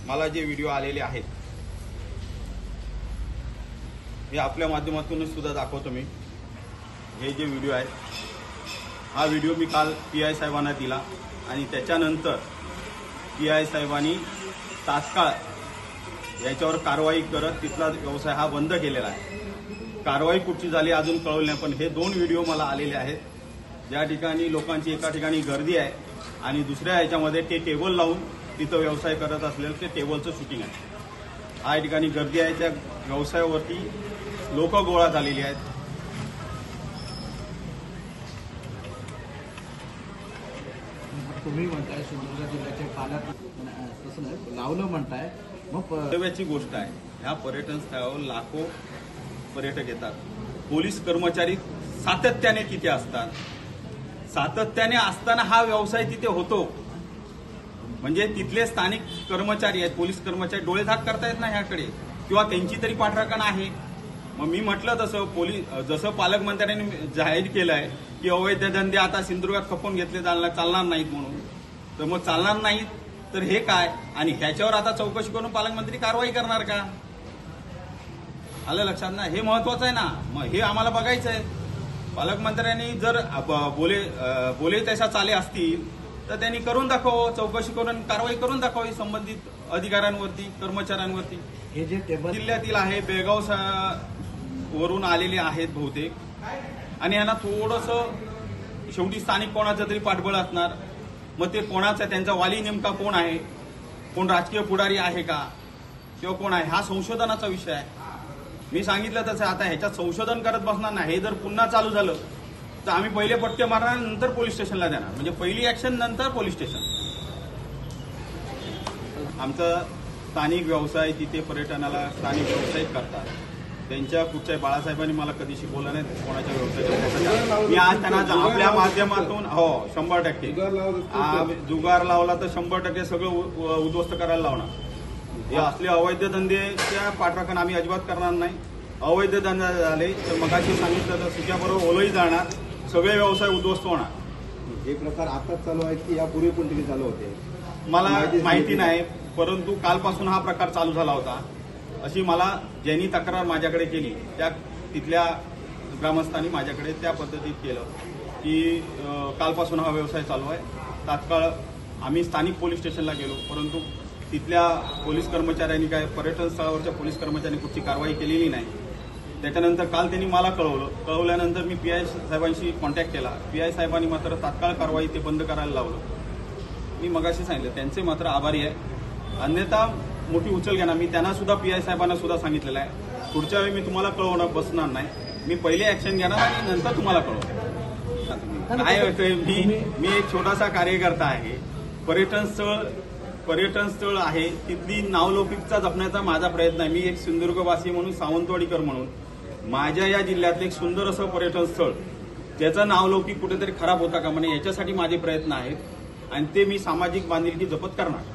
मला जे व्हिडिओ आलेले आहेत हे आपल्या माध्यमातून सुद्धा दाखवतो मी। हे जे व्हिडिओ आहे हा व्हिडिओ मी काल पीआय साहेबांना दिला आणि त्याच्यानंतर पीआय साहेबांनी तात्काळ याच्यावर कारवाई करत तिथला व्यवसाय हा बंद केलेला आहे। कारवाई कुठची झाली अजून कळवलं नाही, पण हे 2 व्हिडिओ मला आलेले आहेत ज्या ठिकाणी लोकांची एका ठिकाणी गर्दी आहे आणि दुसऱ्या ह्याच्यामध्ये ते टेबल लावून तिथं व्यवसाय करत असलेलं ते टेबलचं शूटिंग आहे। हा ठिकाणी गर्दी आहे, त्या व्यवसायावरती लोक गोळा झालेली आहेत। तुम्ही म्हणताय सिंधुदुर्ग जिल्ह्याचे पालक तसं नाही लावलं म्हणताय, मग कर्तव्याची गोष्ट आहे। ह्या पर्यटन स्थळावर लाखो पर्यटक येतात, पोलीस कर्मचारी सातत्याने तिथे असतात, सातत्याने असताना हा व्यवसाय तिथे होतो म्हणजे तिथले स्थानिक कर्मचारी आहेत, पोलीस कर्मचारी डोळेझाक करतायत ना ह्याकडे, किंवा त्यांची तरी पाठराखण आहे। मग मी म्हटलं तसं जसं पालकमंत्र्यांनी जाहीर केलं आहे की अवैध धंदे आता सिंधुदुर्गात खपवून घेतले चालणार नाहीत म्हणून, तर मग चालणार नाहीत तर हे काय, आणि ह्याच्यावर आता चौकशी करून पालकमंत्री कारवाई करणार का? आलं लक्षात ना? हे महत्वाचं आहे ना, मग हे आम्हाला बघायचं आहे। पालकमंत्र्यांनी जर बोले तशा चाले असतील तर त्यांनी करून दाखव, चौकशी करून कारवाई करून दाखवावी संबंधित अधिकाऱ्यांवरती, कर्मचाऱ्यांवरती। हे जे टेबल जिल्ह्यातील आहे, बेळगाव वरून आलेले आहेत बहुतेक, आणि यांना थोडंसं शेवटी स्थानिक कोणाचं तरी पाठबळ असणार। मग ते कोणाचं, त्यांचा वाली नेमका कोण आहे, कोण राजकीय पुढारी आहे का किंवा कोण आहे, हा संशोधनाचा विषय आहे। मी सांगितलं तसं आता ह्याच्यात संशोधन करत बसणार नाही। हे जर पुन्हा चालू झालं तर आम्ही पहिले पट्टे मारणार, नंतर पोलीस स्टेशनला देणार, म्हणजे पहिली ऍक्शन नंतर पोलीस स्टेशन। आमचा स्थानिक व्यवसाय तिथे पर्यटनाला स्थानिक व्यावसायिक करतात, त्यांच्या कुठच्या बाळासाहेबांनी मला कधी शिकवलं नाही कोणाच्या व्यवसायाच्या। मी आज त्यांना आपल्या माध्यमातून 100% जुगार लावला तर 100% सगळं उद्ध्वस्त करायला लावणार। हे असले अवैध धंदेच्या पाठराखण आम्ही अजिबात करणार नाही। अवैध धंदे झाले तर मगाशी सांगितलं तर सुक्याबरोबर ओलही जाणार, सगळे व्यवसाय उद्ध्वस्त होणार। हे प्रकार आताच चालू आहेत की यापूर्वी पण तिथे चालू होते मला माहिती नाही, परंतु कालपासून हा प्रकार चालू झाला होता अशी मला ज्यांनी तक्रार माझ्याकडे केली त्या तिथल्या ग्रामस्थांनी माझ्याकडे त्या पद्धतीत केलं की कालपासून हा व्यवसाय चालू आहे। तात्काळ आम्ही स्थानिक पोलीस स्टेशनला गेलो, परंतु तिथल्या पोलीस कर्मचाऱ्यांनी काय पर्यटन स्थळावरच्या पोलीस कर्मचाऱ्यांनी कुठची कारवाई केलेली नाही। त्याच्यानंतर काल त्यांनी मला कळवल्यानंतर मी पीआय साहेबांशी कॉन्टॅक्ट केला। पीआय साहेबांनी मात्र तात्काळ कारवाई ते बंद करायला लावलं। मी मगाशी सांगितलं त्यांचे मात्र आभारी आहे, अन्यथा मोठी उचल घेणार। मी त्यांना सुद्धा पीआय साहेबांना सुद्धा सांगितलेलं आहे पुढच्या वेळी मी तुम्हाला कळवणं बसणार नाही, मी पहिले ऍक्शन घेणार आणि नंतर तुम्हाला कळवणार। काय होतंय, मी एक छोटासा कार्यकर्ता आहे, पर्यटन स्थळ आहे, तिथली नावलौकिकता जपण्याचा माझा प्रयत्न आहे। मी एक सिंधुदुर्गवासी म्हणून, सावंतवाडीकर म्हणून माझ्या या जिल्ह्यातलं एक सुंदर असं पर्यटन स्थळ त्याचं नावलौकिक कुठेतरी खराब होता का म्हणे, याच्यासाठी माझे प्रयत्न आहेत आणि ते मी सामाजिक बांधिलकी जपत करणार।